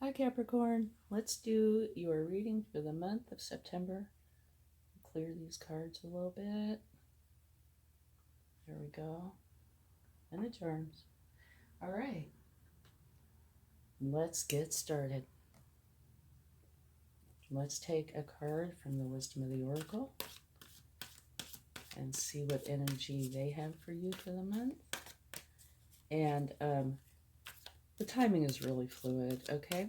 Hi Capricorn, let's do your reading for the month of September. Clear these cards a little bit. There we go. And the charms. All right, let's get started. Let's take a card from the Wisdom of the Oracle and see what energy they have for you for the month. And the timing is really fluid, okay?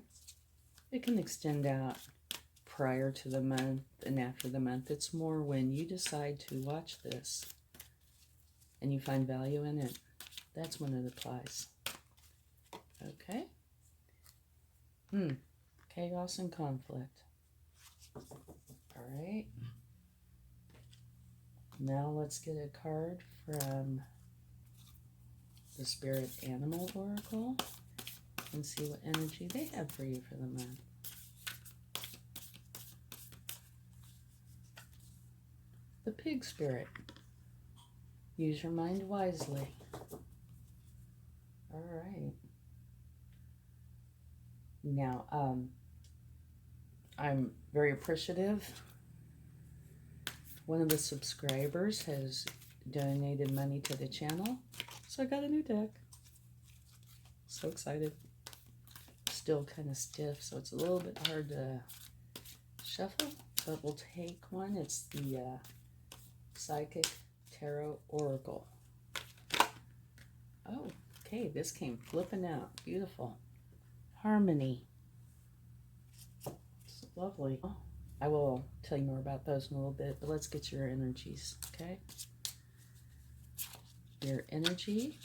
It can extend out prior to the month and after the month. It's more when you decide to watch this and you find value in it. That's when it applies. Okay? Chaos and conflict. All right. Now let's get a card from the Spirit Animal Oracle and see what energy they have for you for the month. The Pig Spirit. Use your mind wisely. All right. Now, I'm very appreciative. One of the subscribers has donated money to the channel, so I got a new deck. So excited. Still kind of stiff, so it's a little bit hard to shuffle, but we'll take one. It's the Psychic Tarot Oracle. Oh, okay, this came flipping out. Beautiful. Harmony. It's lovely. I will tell you more about those in a little bit, but let's get your energies, okay? Your energy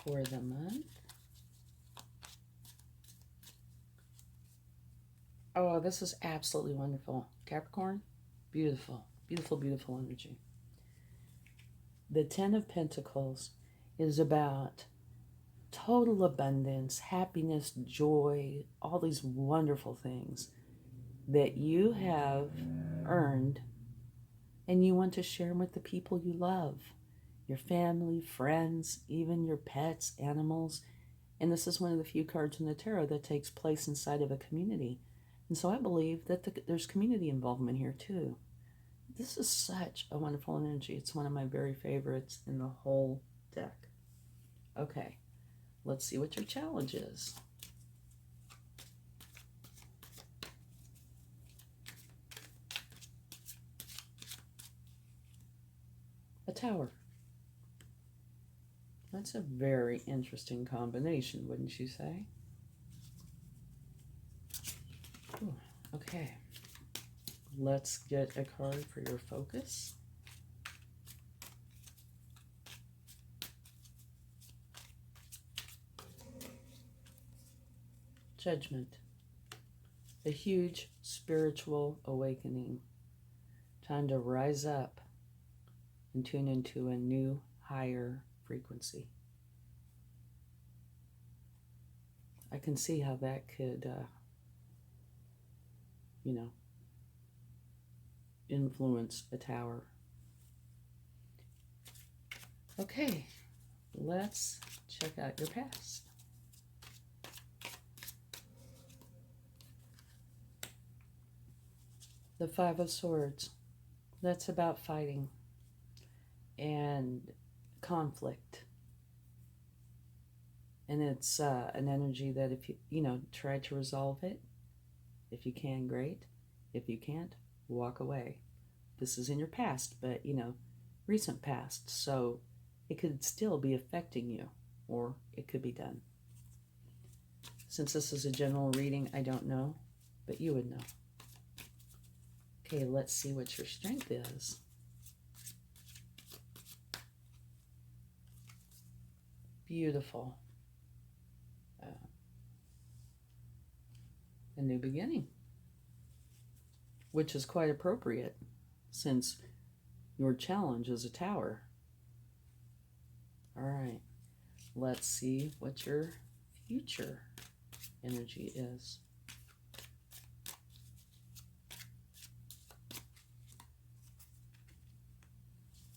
for the month. Oh, this is absolutely wonderful. Capricorn, beautiful, beautiful, beautiful energy. The Ten of Pentacles is about total abundance, happiness, joy, all these wonderful things that you have earned and you want to share them with the people you love, your family, friends, even your pets, animals. And this is one of the few cards in the tarot that takes place inside of a community. And so I believe that there's community involvement here too. This is such a wonderful energy. It's one of my very favorites in the whole deck. Okay, let's see what your challenge is. A tower. That's a very interesting combination, wouldn't you say? Ooh, okay. Let's get a card for your focus. Judgment. A huge spiritual awakening. Time to rise up and tune into a new, higher frequency. I can see how that could, influence a tower. Okay, let's check out your past. The Five of Swords. That's about fighting and conflict. And it's an energy that if you try to resolve it, if you can, great. If you can't, walk away. This is in your past, but, recent past. So it could still be affecting you, or it could be done. Since this is a general reading, I don't know, but you would know. Okay, let's see what your strength is. Beautiful. A new beginning, which is quite appropriate since your challenge is a tower. All right, let's see what your future energy is.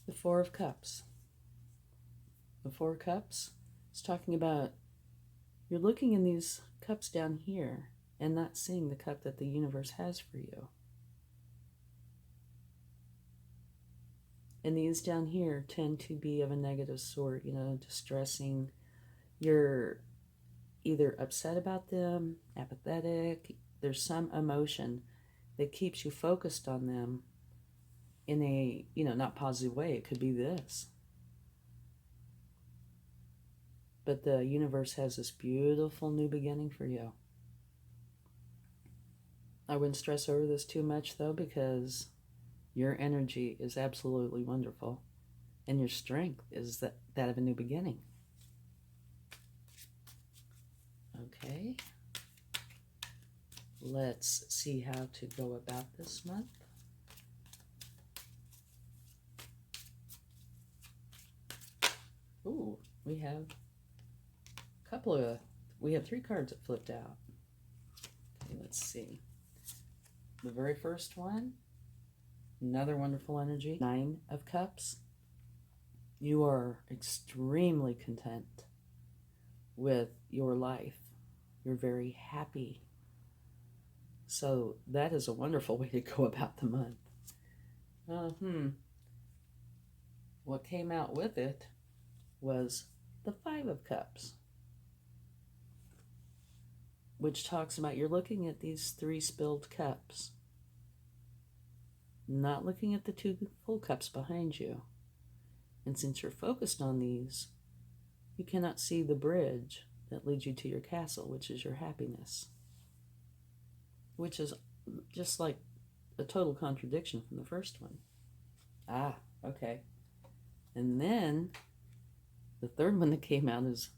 The Four of Cups. The Four Cups It's talking about you're looking in these cups down here and not seeing the cup that the universe has for you. And these down here tend to be of a negative sort, distressing. You're either upset about them, apathetic. There's some emotion that keeps you focused on them in a, not positive way. It could be this. But the universe has this beautiful new beginning for you. I wouldn't stress over this too much, though, because your energy is absolutely wonderful. And your strength is that of a new beginning. Okay. Let's see how to go about this month. Ooh, we have three cards that flipped out. Okay, let's see. The very first one, another wonderful energy, 9 of Cups. You are extremely content with your life. You're very happy. So that is a wonderful way to go about the month. What came out with it was the 5 of Cups, which talks about you're looking at these 3 spilled cups, not looking at the 2 full cups behind you. And since you're focused on these, you cannot see the bridge that leads you to your castle, which is your happiness, which is just like a total contradiction from the first one. Okay. And then the third one that came out is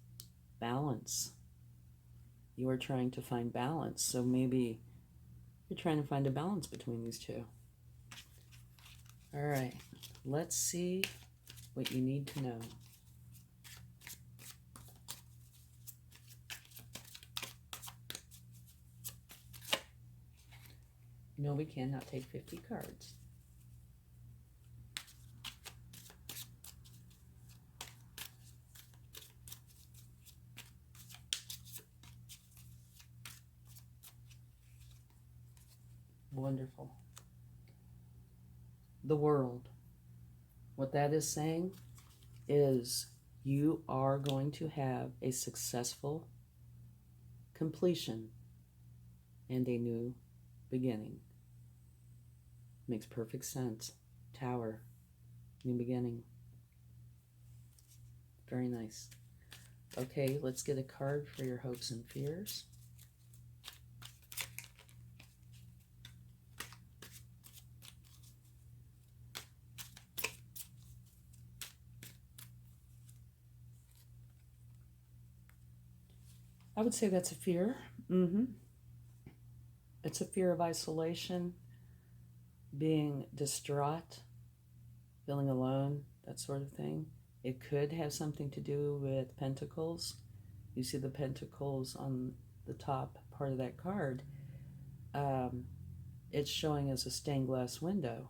balance. You are trying to find balance. So maybe you're trying to find a balance between these two. All right. Let's see what you need to know. No, we cannot take 50 cards. Wonderful. The world. What that is saying is you are going to have a successful completion and a new beginning. Makes perfect sense. Tower. New beginning. Very nice. Okay, let's get a card for your hopes and fears. I would say that's a fear. It's a fear of isolation, being distraught, feeling alone, that sort of thing. It could have something to do with pentacles. You see the pentacles on the top part of that card. It's showing as a stained glass window.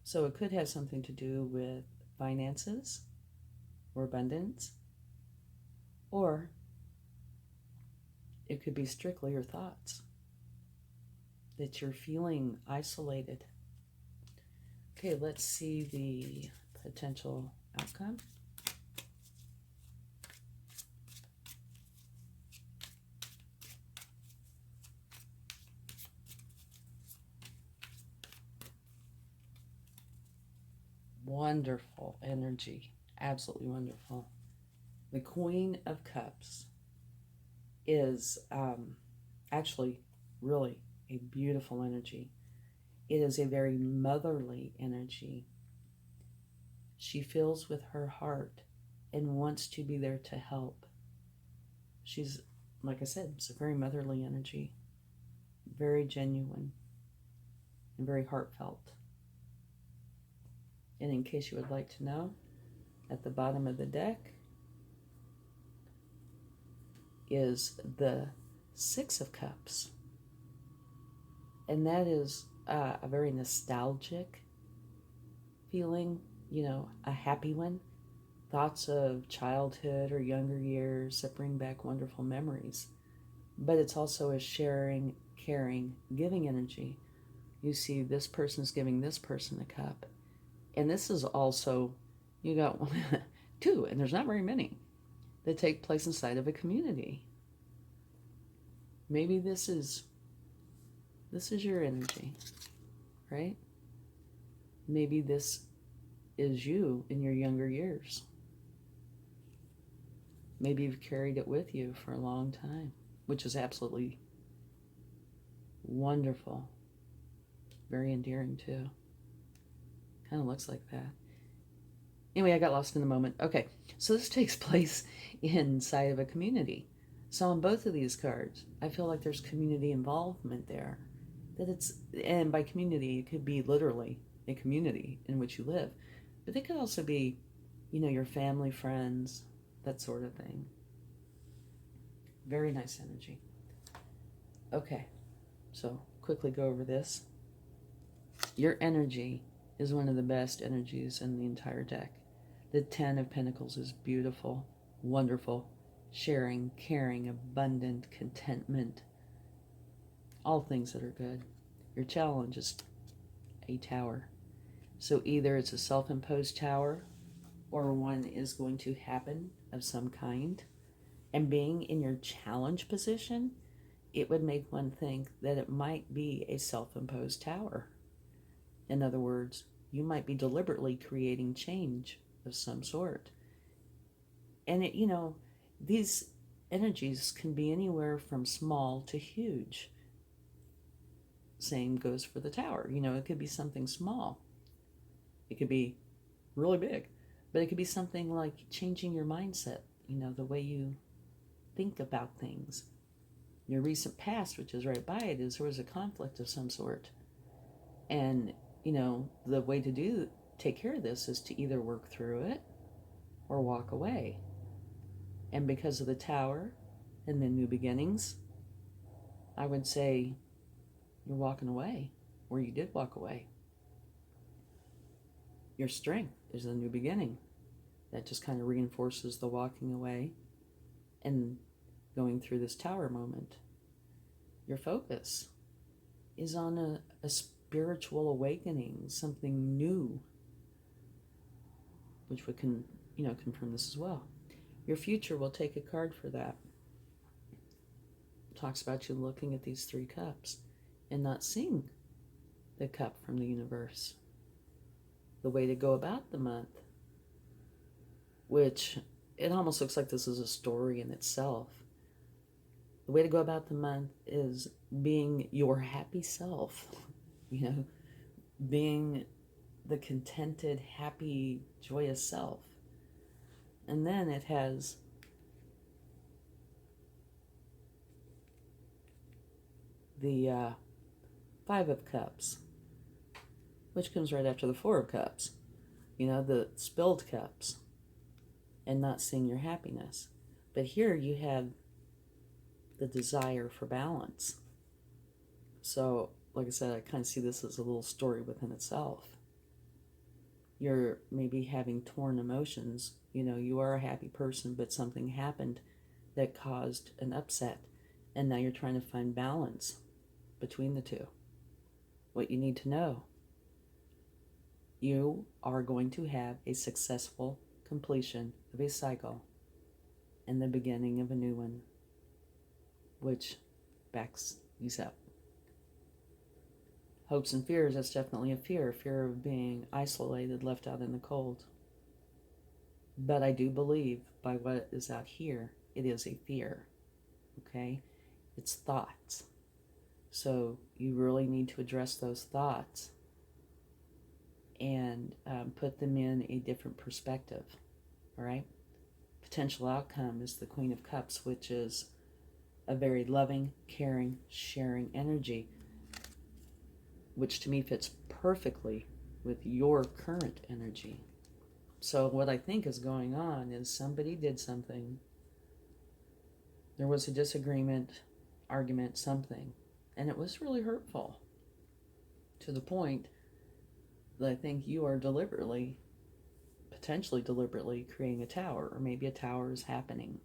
So it could have something to do with finances or abundance, or it could be strictly your thoughts, that you're feeling isolated. Okay, let's see the potential outcome. Wonderful energy. Absolutely wonderful. The Queen of Cups is actually really a beautiful energy. It is a very motherly energy. She feels with her heart and wants to be there to help. She's, like I said, it's a very motherly energy, very genuine and very heartfelt. And in case you would like to know, at the bottom of the deck is the 6 of Cups. And that is a very nostalgic feeling, a happy one. thoughts of childhood or younger years that bring back wonderful memories. But it's also a sharing, caring, giving energy. You see, this person's giving this person a cup. And this is also, you got two, and there's not very many, that take place inside of a community. Maybe this is your energy, right? Maybe this is you in your younger years. Maybe you've carried it with you for a long time, which is absolutely wonderful. Very endearing, too. Kind of looks like that. Anyway, I got lost in the moment. Okay, so this takes place inside of a community. So on both of these cards, I feel like there's community involvement there. And by community, it could be literally a community in which you live. But it could also be, your family, friends, that sort of thing. Very nice energy. Okay, so quickly go over this. Your energy is one of the best energies in the entire deck. The 10 of Pentacles is beautiful, wonderful, sharing, caring, abundant, contentment, all things that are good. Your challenge is a tower. So either it's a self-imposed tower or one is going to happen of some kind. And being in your challenge position, it would make one think that it might be a self-imposed tower. In other words, you might be deliberately creating change of some sort. And these energies can be anywhere from small to huge. Same goes for the tower. It could be something small. It could be really big. But it could be something like changing your mindset, the way you think about things. Your recent past, which is right by it, is there was a conflict of some sort. And, the way to take care of this is to either work through it or walk away. And because of the tower and the new beginnings, I would say you're walking away, or you did walk away. Your strength is the new beginning. That just kind of reinforces the walking away and going through this tower moment. Your focus is on a spiritual awakening, something new, which we can, confirm this as well. Your future will take a card for that. It talks about you looking at these 3 cups and not seeing the cup from the universe. The way to go about the month, which it almost looks like this is a story in itself. The way to go about the month is being your happy self, being the contented, happy, joyous self. And then it has the 5 of Cups, which comes right after the 4 of Cups. The spilled cups and not seeing your happiness. But here you have the desire for balance. So, like I said, I kind of see this as a little story within itself. You're maybe having torn emotions. You are a happy person, but something happened that caused an upset. And now you're trying to find balance between the two. What you need to know: you are going to have a successful completion of a cycle and the beginning of a new one, which backs these up. Hopes and fears, that's definitely a fear of being isolated, left out in the cold. But I do believe by what is out here, it is a fear, okay? It's thoughts. So you really need to address those thoughts and put them in a different perspective, all right? Potential outcome is the Queen of Cups, which is a very loving, caring, sharing energy, which to me fits perfectly with your current energy. So what I think is going on is somebody did something. There was a disagreement, argument, something, and it was really hurtful to the point that I think you are deliberately potentially deliberately creating a tower, or maybe a tower is happening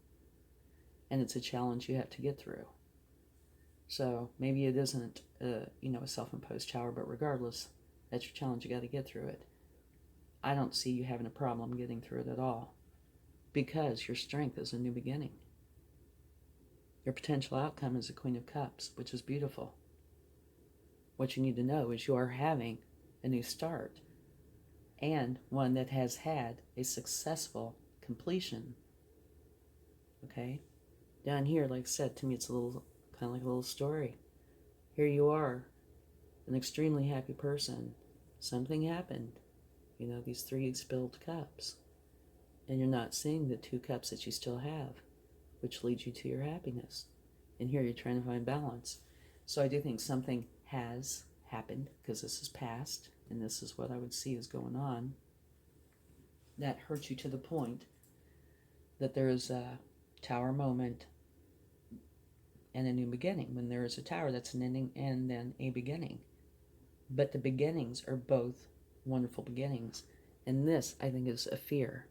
and it's a challenge you have to get through. So maybe it isn't a self-imposed tower, but regardless, that's your challenge. You got to get through it. I don't see you having a problem getting through it at all, because your strength is a new beginning. Your potential outcome is the Queen of Cups, which is beautiful. What you need to know is you are having a new start, and one that has had a successful completion. Okay? Down here, like I said, to me it's a little kind of like a little story. Here you are, an extremely happy person. Something happened. These 3 spilled cups. And you're not seeing the 2 cups that you still have, which leads you to your happiness. And here you're trying to find balance. So I do think something has happened, because this is past, and this is what I would see is going on, that hurt you to the point that there is a tower moment and a new beginning. When there is a tower, that's an ending and then a beginning. But the beginnings are both wonderful beginnings. And this, I think, is a fear,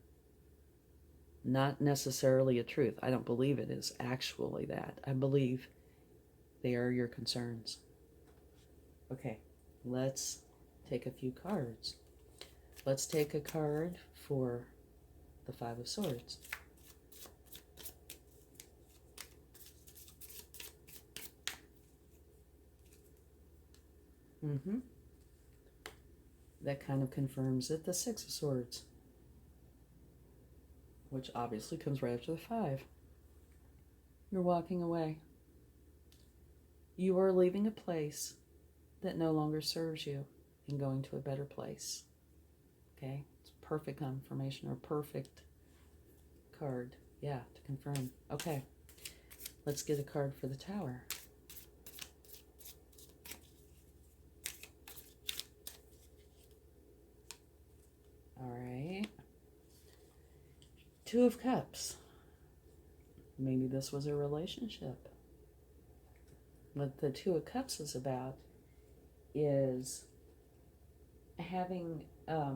not necessarily a truth. I don't believe it is actually that. I believe they are your concerns. Okay, let's take a few cards. Let's take a card for the 5 of Swords. That kind of confirms it. The 6 of Swords, which obviously comes right after the 5. You're walking away. You are leaving a place that no longer serves you and going to a better place. Okay? It's perfect confirmation, or perfect card. Yeah, to confirm. Okay. Let's get a card for the Tower. All right. 2 of Cups. Maybe this was a relationship. What the 2 of Cups is about is having a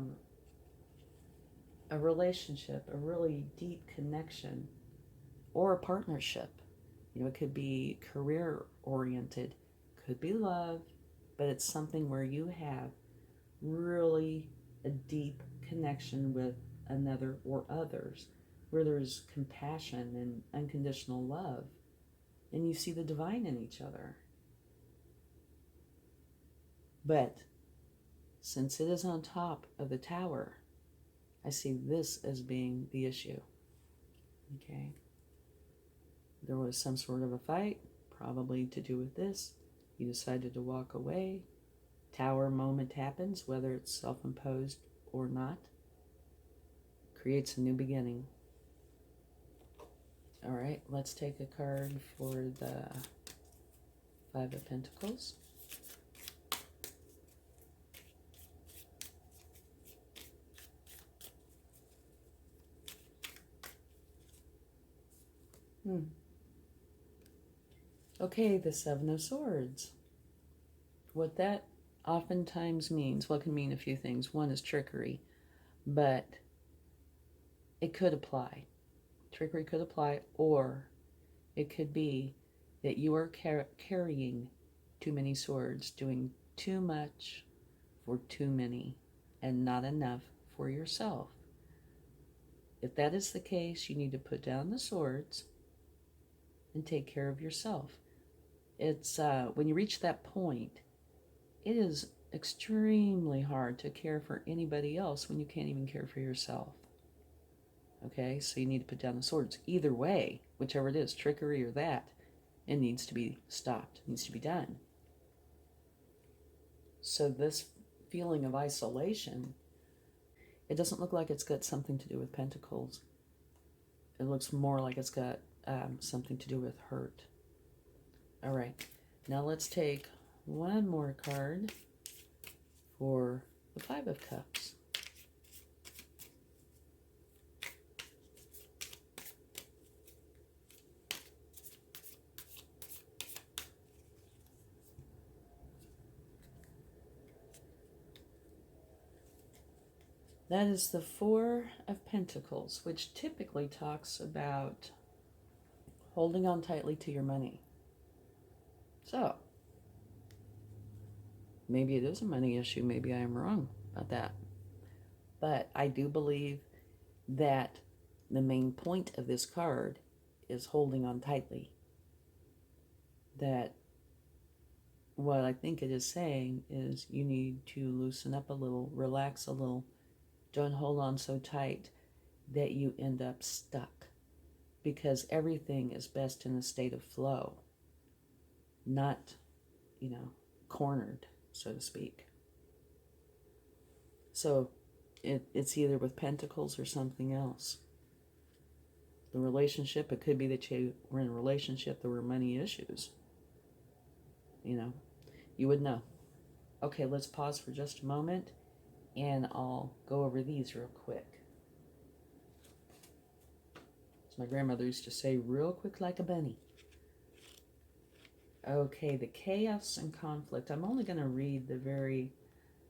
relationship, a really deep connection, or a partnership. It could be career-oriented, could be love, but it's something where you have really a deep connection with another or others, where there's compassion and unconditional love, and you see the divine in each other. But since it is on top of the Tower, I see this as being the issue. Okay? There was some sort of a fight, probably to do with this. You decided to walk away. Tower moment happens, whether it's self-imposed or not. Creates a new beginning. All right, let's take a card for the 5 of Pentacles. Okay, the 7 of Swords. What that oftentimes means, well, it can mean a few things. One is trickery, but it could apply. Trickery could apply, or it could be that you are carrying too many swords, doing too much for too many, and not enough for yourself. If that is the case, you need to put down the swords and take care of yourself. It's when you reach that point, it is extremely hard to care for anybody else when you can't even care for yourself. Okay, so you need to put down the swords. Either way, whichever it is, trickery or that, it needs to be stopped. It needs to be done. So this feeling of isolation, it doesn't look like it's got something to do with Pentacles. It looks more like it's got something to do with hurt. All right, now let's take one more card for the 5 of Cups. That is the Four of Pentacles, which typically talks about holding on tightly to your money. So, maybe it is a money issue. Maybe I am wrong about that. But I do believe that the main point of this card is holding on tightly. That what I think it is saying is you need to loosen up a little, relax a little. Don't hold on so tight that you end up stuck. Because everything is best in a state of flow, not, cornered, so to speak. So it's either with pentacles or something else. The relationship, it could be that you were in a relationship, there were money issues. You would know. Okay, let's pause for just a moment, and I'll go over these real quick. As my grandmother used to say, real quick like a bunny. Okay, the chaos and conflict. I'm only going to read the very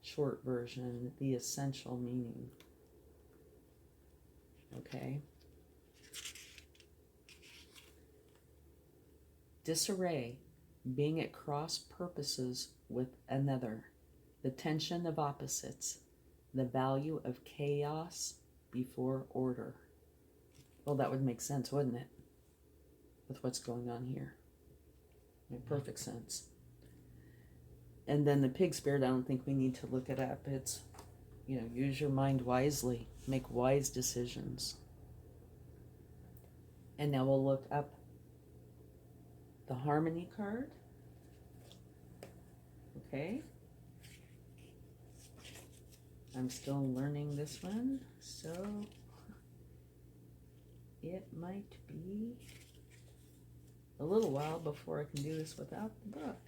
short version, the essential meaning. Okay. Disarray, being at cross purposes with another, the tension of opposites, the value of chaos before order. Well, that would make sense, wouldn't it? With what's going on here. Make perfect sense. And then the pig spirit, I don't think we need to look it up. It's, use your mind wisely. Make wise decisions. And now we'll look up the harmony card. Okay. I'm still learning this one, so it might be a little while before I can do this without the book.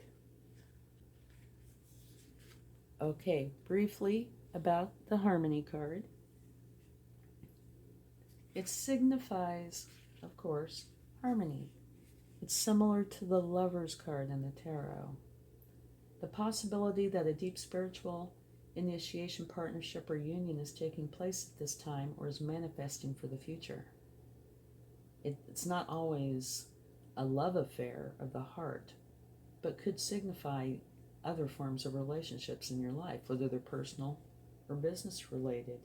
Okay, briefly about the harmony card. It signifies, of course, harmony. It's similar to the Lover's card in the tarot. The possibility that a deep spiritual initiation, partnership, or union is taking place at this time or is manifesting for the future. It's not always a love affair of the heart, but could signify other forms of relationships in your life, whether they're personal or business related.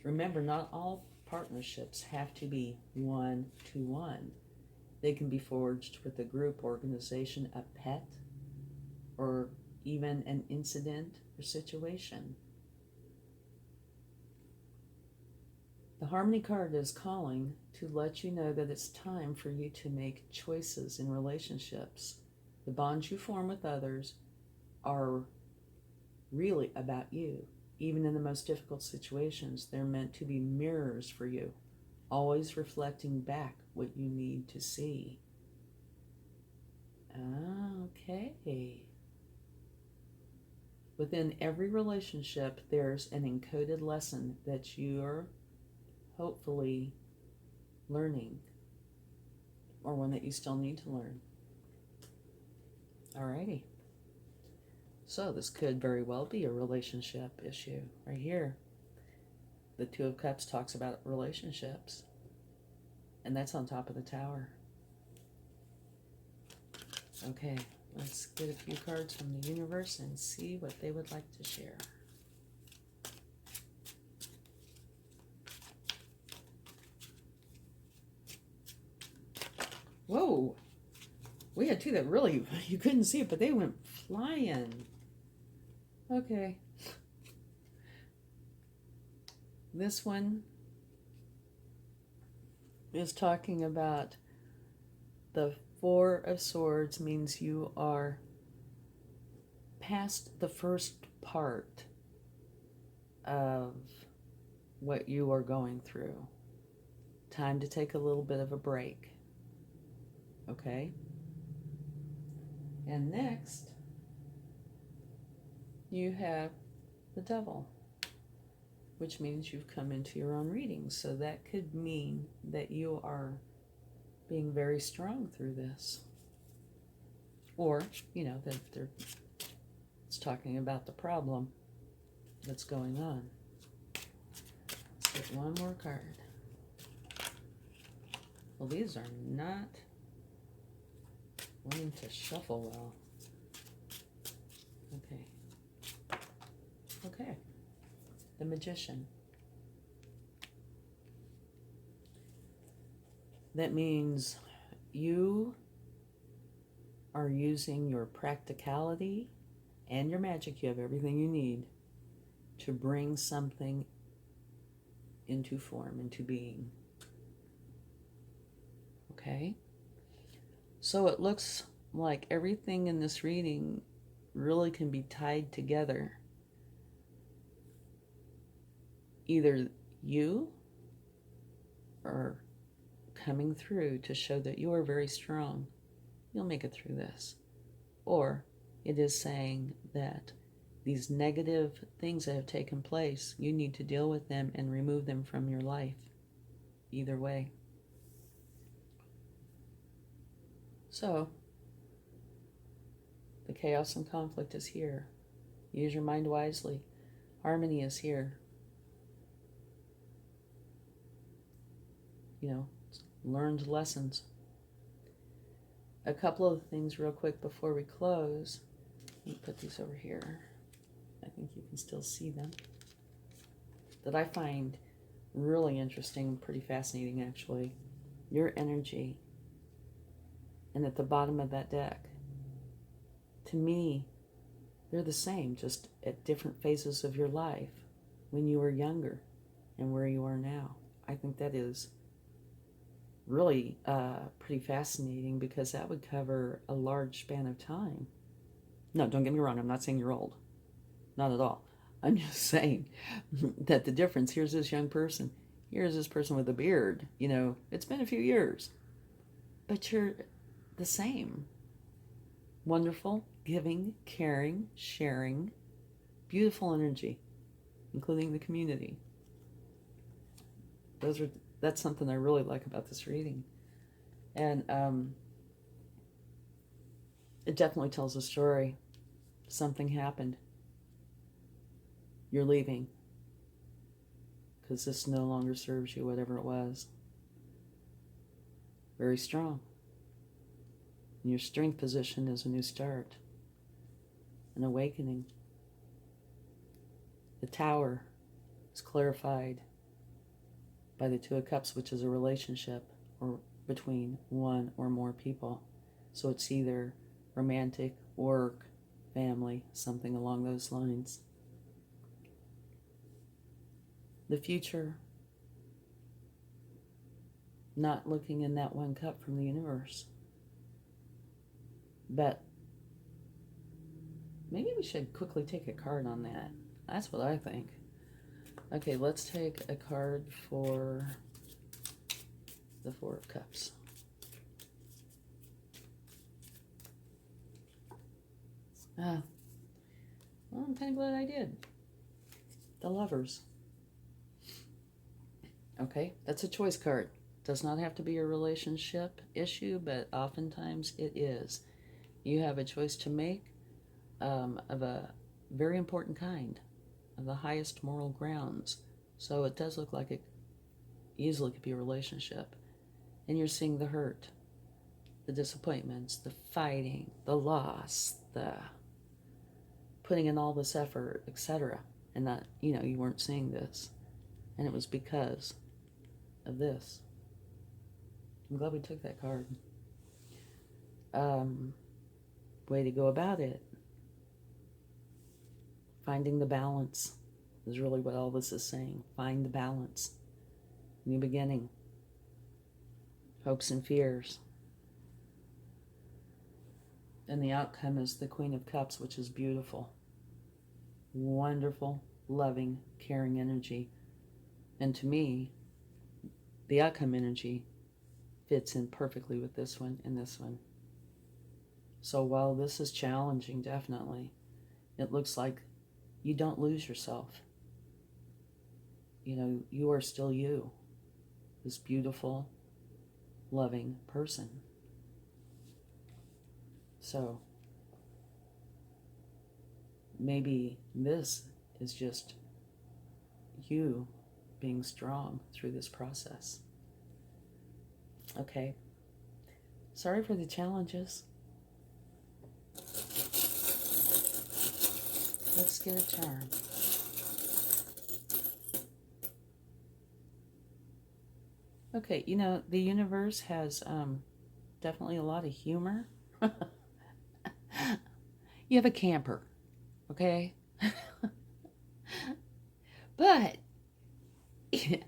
Remember, not all partnerships have to be one-to-one. They can be forged with a group, organization, a pet, or even an incident or situation. The Harmony card is calling to let you know that it's time for you to make choices in relationships. The bonds you form with others are really about you. Even in the most difficult situations, they're meant to be mirrors for you, always reflecting back what you need to see. Okay. Within every relationship, there's an encoded lesson that you're hopefully learning, or one that you still need to learn. Alrighty. So this could very well be a relationship issue right here. The Two of Cups talks about relationships, and that's on top of the Tower. Okay, let's get a few cards from the universe and see what they would like to share. Whoa! We had two that really, you couldn't see it, but they went flying. Okay. This one is talking about the Four of Swords, means you are past the first part of what you are going through. Time to take a little bit of a break. Okay? And next, you have the Devil, which means you've come into your own reading. So that could mean that you are being very strong through this. Or, that it's talking about the problem that's going on. Get one more card. Well, these are not wanting to shuffle well. Okay. Okay. The Magician. That means you are using your practicality and your magic. You have everything you need to bring something into form, into being. Okay? So it looks like everything in this reading really can be tied together. Either you are coming through to show that you are very strong. You'll make it through this. Or it is saying that these negative things that have taken place, you need to deal with them and remove them from your life. Either way. So, the chaos and conflict is here. Use your mind wisely. Harmony is here. You know, learned lessons. A couple of things real quick before we close. Let me put these over here. I think you can still see them. That I find really interesting, pretty fascinating actually. Your energy. And at the bottom of that deck. To me, they're the same, just at different phases of your life. When you were younger and where you are now. I think that is really pretty fascinating because that would cover a large span of time. No, don't get me wrong. I'm not saying you're old. Not at all. I'm just saying that the difference, here's this young person. Here's this person with a beard. You know, it's been a few years. But you're the same. Wonderful, giving, caring, sharing, beautiful energy, including the community. That's something I really like about this reading. And it definitely tells a story. Something happened. You're leaving. Because this no longer serves you, whatever it was. Very strong. And your strength position is a new start. An awakening. The Tower is clarified by the Two of Cups, which is a relationship or between one or more people. So it's either romantic, work, family, something along those lines. The future, not looking in that one cup from the universe. But maybe we should quickly take a card on that. That's what I think. Okay, let's take a card for the Four of Cups. Well, I'm kind of glad I did. The Lovers. Okay, that's a choice card. Does not have to be a relationship issue, but oftentimes it is. You have a choice to make of a very important kind, of the highest moral grounds. So it does look like it easily could be a relationship. And you're seeing the hurt, the disappointments, the fighting, the loss, the putting in all this effort, etc. And that, you weren't seeing this. And it was because of this. I'm glad we took that card. Way to go about it. Finding the balance is really what all this is saying. Find the balance. New beginning. Hopes and fears. And the outcome is the Queen of Cups, which is beautiful. Wonderful, loving, caring energy. And to me, the outcome energy fits in perfectly with this one and this one. So while this is challenging, definitely, it looks like you don't lose yourself. You are still you, this beautiful, loving person. So maybe this is just you being strong through this process. Okay. Sorry for the challenges. Let's get a charm. Okay, you know, the universe has definitely a lot of humor. You have a camper, okay? But it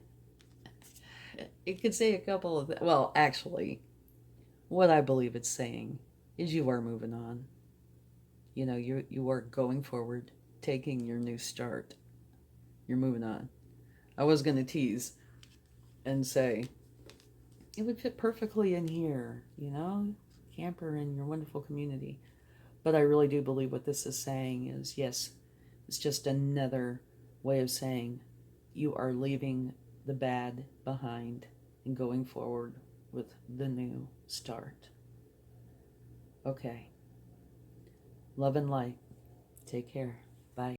could say a couple of, well, actually, what I believe it's saying is you are moving on. You know, you are going forward, taking your new start. You're moving on. I was going to tease and say it would fit perfectly in here, you know, camper in your wonderful community. But I really do believe what this is saying is, yes, it's just another way of saying you are leaving the bad behind and going forward with the new start. Okay. Love and light. Take care. Bye.